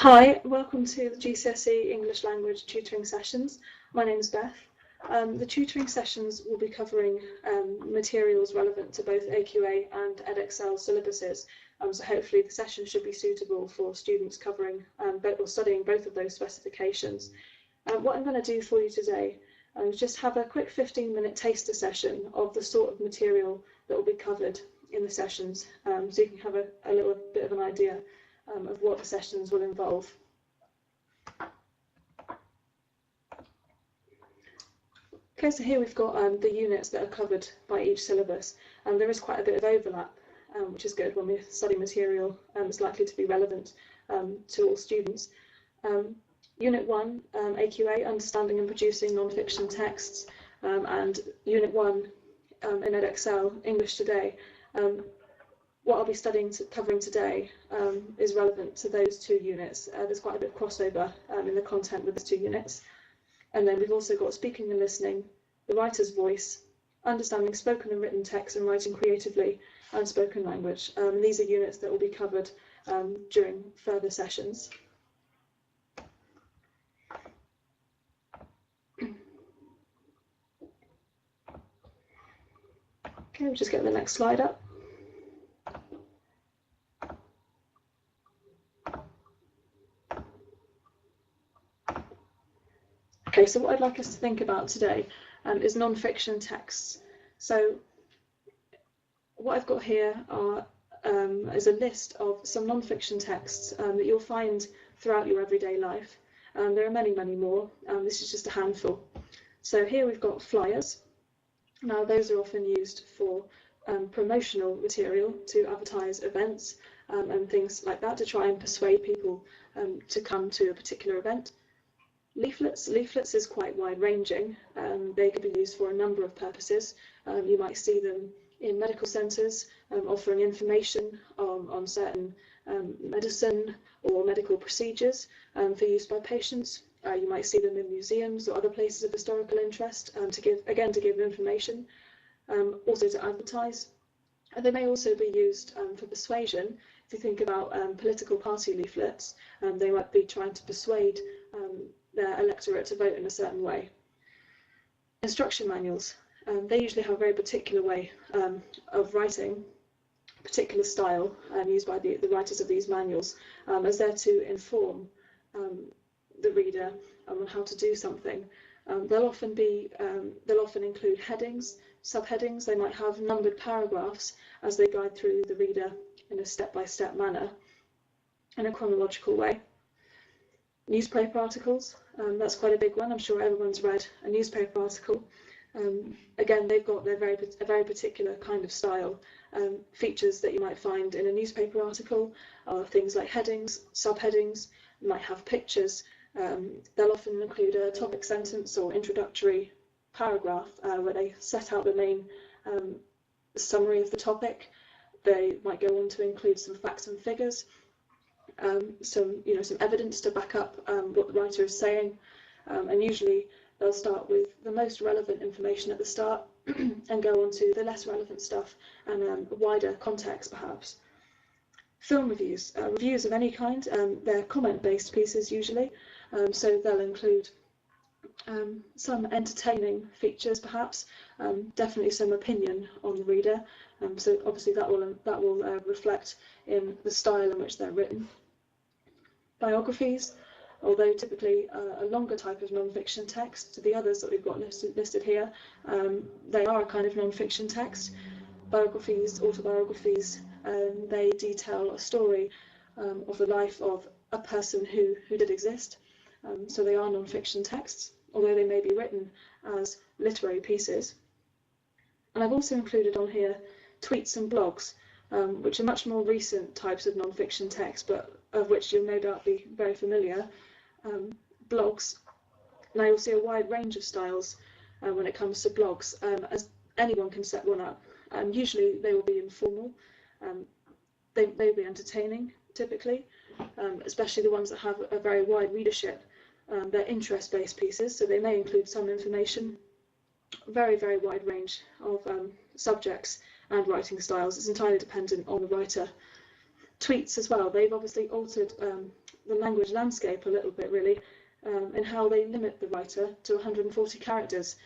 Hi, welcome to the GCSE English Language tutoring sessions. My name is Beth. The tutoring sessions will be covering materials relevant to both AQA and Edexcel syllabuses, so hopefully the session should be suitable for students covering or studying both of those specifications. What I'm going to do for you today is just have a quick 15-minute taster session of the sort of material that will be covered in the sessions, so you can have a little bit of an idea of what the sessions will involve. Okay, so here we've got the units that are covered by each syllabus, and there is quite a bit of overlap, which is good when we study material it's likely to be relevant to all students. Unit 1, AQA, Understanding and Producing Non-Fiction Texts, and Unit 1 in Edexcel, English Today. What I'll be covering today is relevant to those two units. There's quite a bit of crossover in the content with the two units. And then we've also got Speaking and Listening, The Writer's Voice, Understanding Spoken and Written Text and Writing Creatively, and Spoken Language. These are units that will be covered during further sessions. Okay, we'll just get the next slide up. Okay, so what I'd like us to think about today is non-fiction texts. So what I've got here is a list of some non-fiction texts that you'll find throughout your everyday life. There are many, many more. This is just a handful. So here we've got flyers. Now those are often used for promotional material to advertise events and things like that, to try and persuade people to come to a particular event. Leaflets is quite wide-ranging. They could be used for a number of purposes. You might see them in medical centres offering information on certain medicine or medical procedures for use by patients. You might see them in museums or other places of historical interest to give information, also to advertise. And they may also be used for persuasion. If you think about political party leaflets, they might be trying to persuade their electorate to vote in a certain way. Instruction manuals, they usually have a very particular way of writing, particular style used by the writers of these manuals, as they're to inform the reader on how to do something. They'll often include headings, subheadings. They might have numbered paragraphs as they guide through the reader in a step-by-step manner, in a chronological way. Newspaper articles, that's quite a big one. I'm sure everyone's read a newspaper article. Again, they've got a very particular kind of style. Features that you might find in a newspaper article are things like headings, subheadings, might have pictures. They'll often include a topic sentence or introductory paragraph where they set out the main summary of the topic. They might go on to include some facts and figures. Some evidence to back up what the writer is saying, and usually they'll start with the most relevant information at the start and go on to the less relevant stuff and a wider context perhaps. Film reviews, reviews of any kind, they're comment-based pieces usually, so they'll include some entertaining features perhaps, definitely some opinion on the reader, so obviously that will reflect in the style in which they're written. Biographies, although typically a longer type of non-fiction text to the others that we've got listed here, they are a kind of non-fiction text. Biographies, autobiographies, they detail a story of the life of a person who did exist, so they are non-fiction texts, although they may be written as literary pieces. And I've also included on here tweets and blogs, which are much more recent types of non-fiction text, but of which you'll no doubt be very familiar. Blogs, now you'll see a wide range of styles when it comes to blogs, as anyone can set one up. Usually they will be informal, they may be entertaining typically, especially the ones that have a very wide readership. They're interest-based pieces, so they may include some information. Very, very wide range of subjects and writing styles. It's entirely dependent on the writer. Tweets as well, they've obviously altered the language landscape a little bit, really, in how they limit the writer to 140 characters.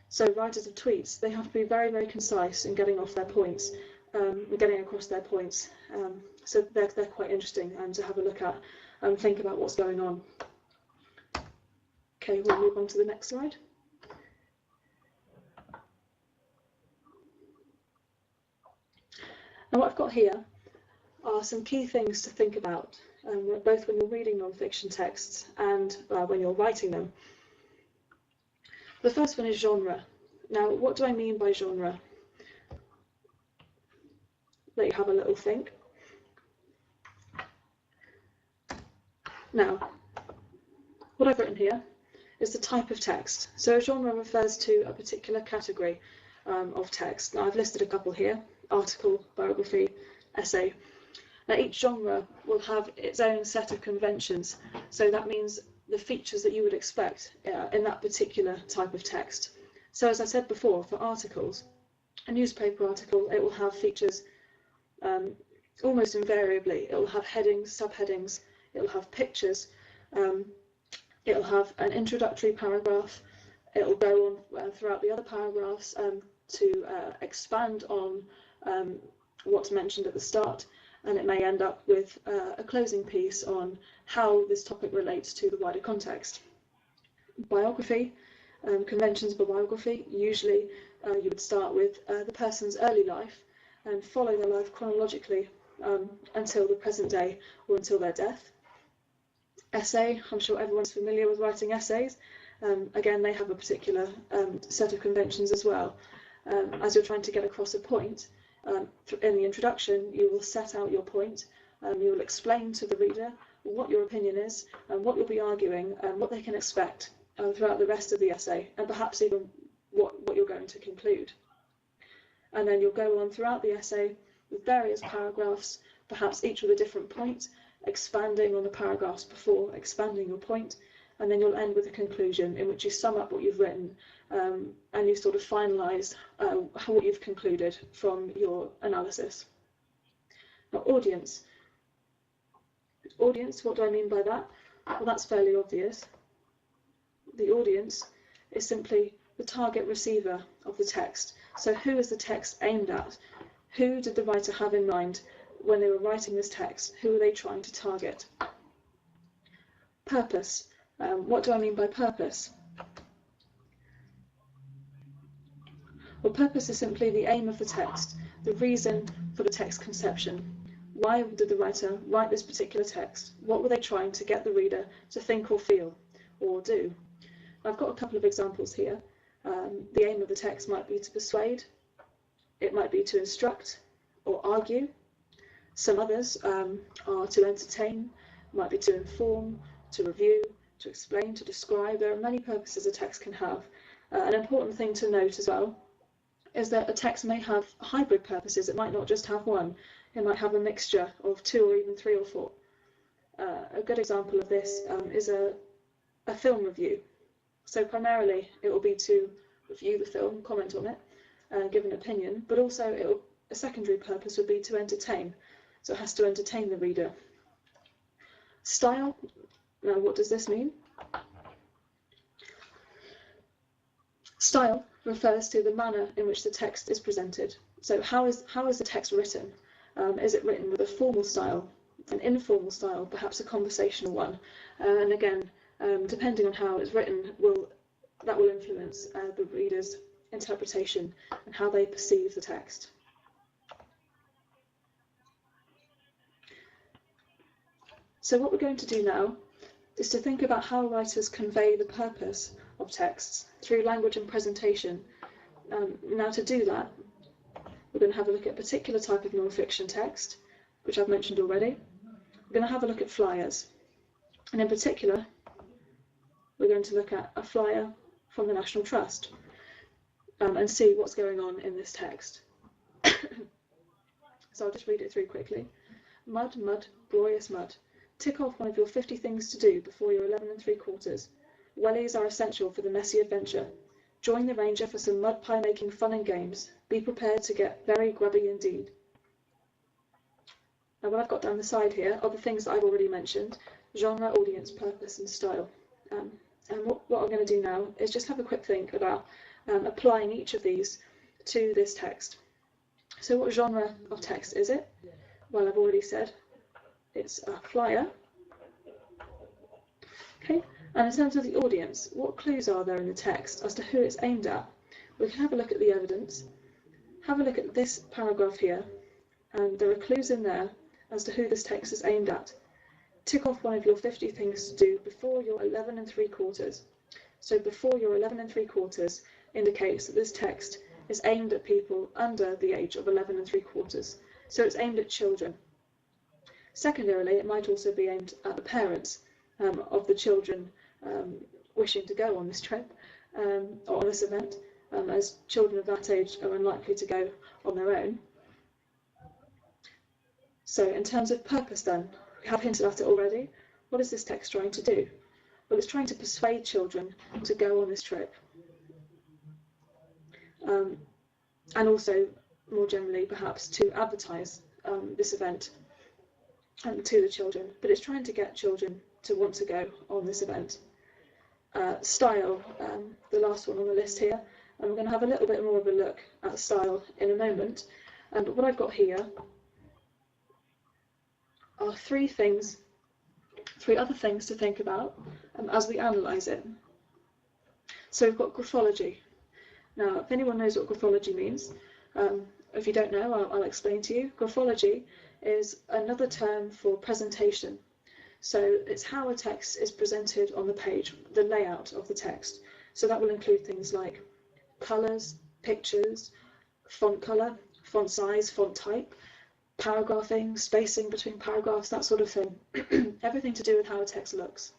So writers of tweets, they have to be very, very concise in getting off their points, getting across their points. So they're quite interesting to have a look at and think about what's going on. Okay, we'll move on to the next slide. Now what I've got here are some key things to think about, both when you're reading non-fiction texts and when you're writing them. The first one is genre. Now, what do I mean by genre? Let you have a little think. Now, what I've written here is the type of text. So a genre refers to a particular category of text. Now, I've listed a couple here: article, biography, essay. Now, each genre will have its own set of conventions. So that means the features that you would expect in that particular type of text. So as I said before, for articles, a newspaper article, it will have features almost invariably. It will have headings, subheadings, it will have pictures, it will have an introductory paragraph, it will go on throughout the other paragraphs to expand on what's mentioned at the start, and it may end up with a closing piece on how this topic relates to the wider context. Biography, conventions of a biography, usually you would start with the person's early life and follow their life chronologically until the present day or until their death. Essay, I'm sure everyone's familiar with writing essays. Again, they have a particular set of conventions as well. As you're trying to get across a point, in the introduction, you will set out your point, you will explain to the reader what your opinion is and what you'll be arguing and what they can expect throughout the rest of the essay, and perhaps even what you're going to conclude. And then you'll go on throughout the essay with various paragraphs, perhaps each with a different point, expanding on the paragraphs before, expanding your point, and then you'll end with a conclusion in which you sum up what you've written and you sort of finalise what you've concluded from your analysis. Now, audience. Audience, what do I mean by that? Well, that's fairly obvious. The audience is simply the target receiver of the text. So who is the text aimed at? Who did the writer have in mind when they were writing this text? Who are they trying to target? Purpose. What do I mean by purpose? Well, purpose is simply the aim of the text, the reason for the text conception. Why did the writer write this particular text? What were they trying to get the reader to think or feel or do? I've got a couple of examples here. The aim of the text might be to persuade, it might be to instruct or argue. Some others are to entertain, might be to inform, to review, to explain, to describe. There are many purposes a text can have. An important thing to note as well is that a text may have hybrid purposes. It might not just have one. It might have a mixture of 2 or even 3 or 4. A good example of this is a film review. So primarily it will be to review the film, comment on it, give an opinion, but also a secondary purpose would be to entertain. So it has to entertain the reader. Style. Now, what does this mean? Style refers to the manner in which the text is presented. So how is the text written? Is it written with a formal style, an informal style, perhaps a conversational one? And again, depending on how it's written, that will influence the reader's interpretation and how they perceive the text. So what we're going to do now is to think about how writers convey the purpose of texts through language and presentation. Now, to do that, we're going to have a look at a particular type of non-fiction text, which I've mentioned already. We're going to have a look at flyers, and in particular, we're going to look at a flyer from the National Trust and see what's going on in this text. So I'll just read it through quickly. Mud, mud, glorious mud. Tick off one of your 50 things to do before you're 11 3/4. Wellies are essential for the messy adventure. Join the ranger for some mud pie making fun and games. Be prepared to get very grubby indeed. Now what I've got down the side here are the things that I've already mentioned: genre, audience, purpose and style. And what I'm going to do now is just have a quick think about applying each of these to this text. So what genre of text is it? Well, I've already said it's a flyer. Okay, and in terms of the audience, what clues are there in the text as to who it's aimed at? We can have a look at the evidence, have a look at this paragraph here, and there are clues in there as to who this text is aimed at. Tick off one of your 50 things to do before your 11 3/4. So before your 11 3/4 indicates that this text is aimed at people under the age of 11 3/4. So it's aimed at children. Secondarily, it might also be aimed at the parents of the children wishing to go on this trip or on this event, as children of that age are unlikely to go on their own. So in terms of purpose then, we have hinted at it already. What is this text trying to do? Well, it's trying to persuade children to go on this trip. And also, more generally, perhaps to advertise this event to the children. But it's trying to get children to want to go on this event. Style, the last one on the list here. And we're going to have a little bit more of a look at style in a moment. But what I've got here are three other things to think about as we analyse it. So we've got graphology. Now, if anyone knows what graphology means, if you don't know, I'll explain to you. Graphology is another term for presentation. So it's how a text is presented on the page, the layout of the text. So that will include things like colours, pictures, font colour, font size, font type, paragraphing, spacing between paragraphs, that sort of thing. Everything to do with how a text looks.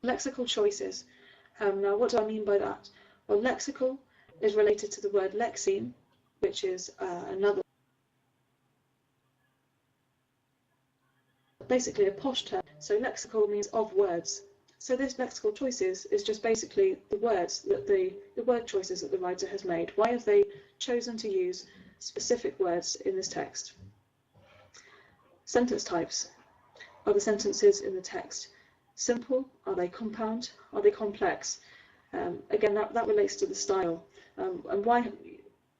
Lexical choices. Now, what do I mean by that? Well, lexical is related to the word lexeme, which is basically a posh term. So lexical means of words. So this lexical choices is just basically the words that the word choices that the writer has made. Why have they chosen to use specific words in this text? Sentence types. Are the sentences in the text simple? Are they compound? Are they complex? Again, that relates to the style. And why?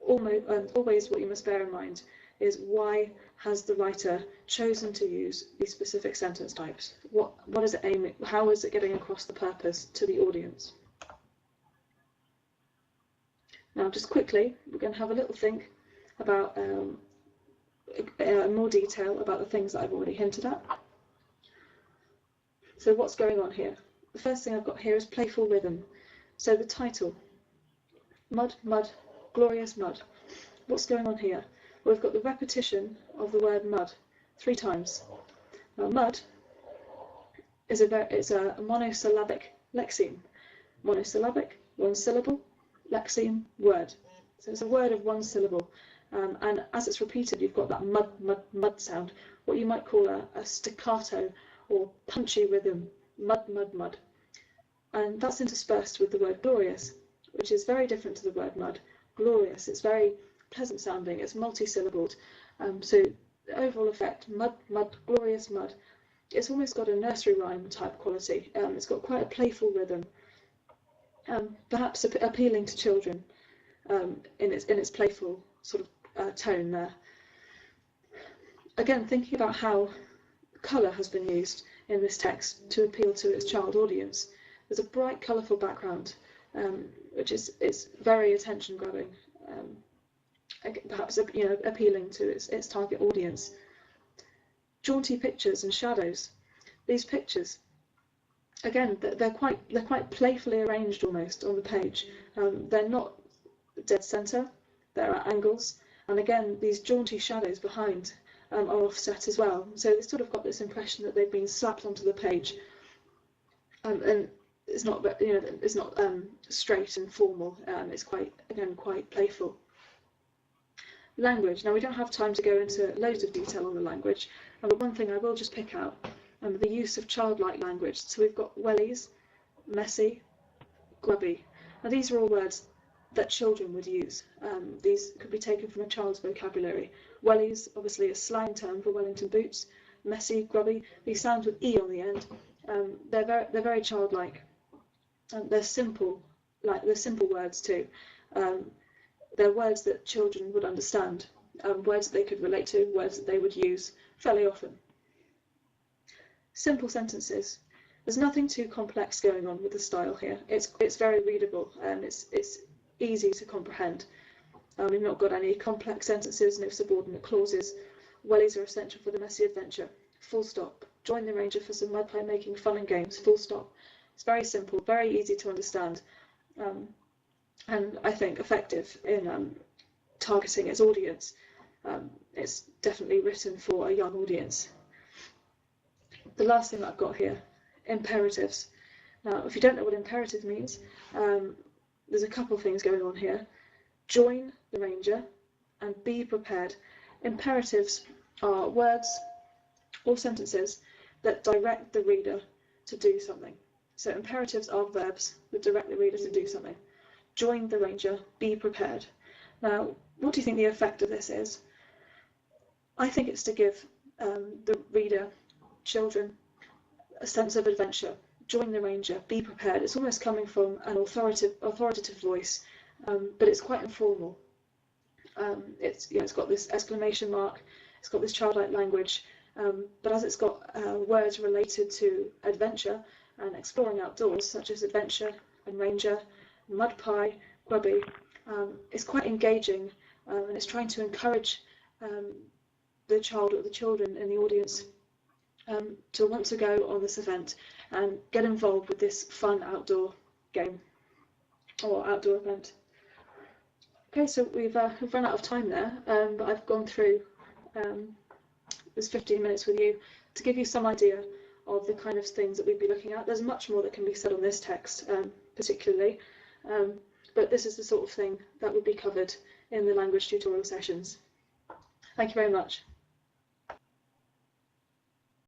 Always what you must bear in mind is why has the writer chosen to use these specific sentence types? What is it aiming? How is it getting across the purpose to the audience? Now, just quickly, we're going to have a little think about in more detail about the things that I've already hinted at. So what's going on here? The first thing I've got here is playful rhythm. So the title, Mud, Mud, Glorious Mud. What's going on here? Well, we've got the repetition of the word mud 3 times. Now, mud is a monosyllabic lexeme. Monosyllabic, 1 syllable, lexeme, word. So it's a word of 1 syllable. And as it's repeated, you've got that mud, mud, mud sound, what you might call a staccato or punchy rhythm, mud, mud, mud. And that's interspersed with the word glorious, which is very different to the word mud. Glorious, it's very pleasant sounding, it's multi-syllabled. So the overall effect, mud, mud, glorious mud, it's almost got a nursery rhyme type quality. It's got quite a playful rhythm, perhaps appealing to children in its playful sort of tone there. Again, thinking about how colour has been used in this text to appeal to its child audience. There's a bright, colourful background, which is very attention-grabbing, perhaps appealing to its target audience. Jaunty pictures and shadows. These pictures, again, they're quite playfully arranged almost on the page. They're not dead centre. They're at angles, and again, these jaunty shadows behind are offset as well. So it's sort of got this impression that they've been slapped onto the page, and it's not, it's not straight and formal. It's quite playful. Language. Now, we don't have time to go into loads of detail on the language, but one thing I will just pick out, the use of childlike language. So we've got wellies, messy, grubby. Now, these are all words that children would use. These could be taken from a child's vocabulary. Wellies, obviously a slang term for Wellington boots. Messy, grubby, these sounds with E on the end. They're very childlike. They're simple, they're simple words too. They're words that children would understand, words that they could relate to, words that they would use fairly often. Simple sentences. There's nothing too complex going on with the style here. It's very readable and it's easy to comprehend. We've not got any complex sentences, no subordinate clauses. Wellies are essential for the messy adventure. Full stop. Join the ranger for some mud pie making fun and games. Full stop. It's very simple, very easy to understand, and I think effective in targeting its audience. It's definitely written for a young audience. The last thing that I've got here, imperatives. Now, if you don't know what imperative means, there's a couple of things going on here. Join the ranger and be prepared. Imperatives are words or sentences that direct the reader to do something. So imperatives are verbs that direct the reader to do something. Join the ranger, be prepared. Now, what do you think the effect of this is? I think it's to give the reader, children, a sense of adventure. Join the ranger, be prepared. It's almost coming from an authoritative voice, but it's quite informal. It's got this exclamation mark, it's got this childlike language, but as it's got words related to adventure and exploring outdoors, such as adventure and ranger, mud pie, grubby, it's quite engaging, and it's trying to encourage the child or the children in the audience to want to go on this event and get involved with this fun outdoor game or outdoor event. Okay, so we've run out of time there, but I've gone through this 15 minutes with you to give you some idea of the kind of things that we'd be looking at. There's much more that can be said on this text particularly, but this is the sort of thing that would be covered in the language tutorial sessions. Thank you very much.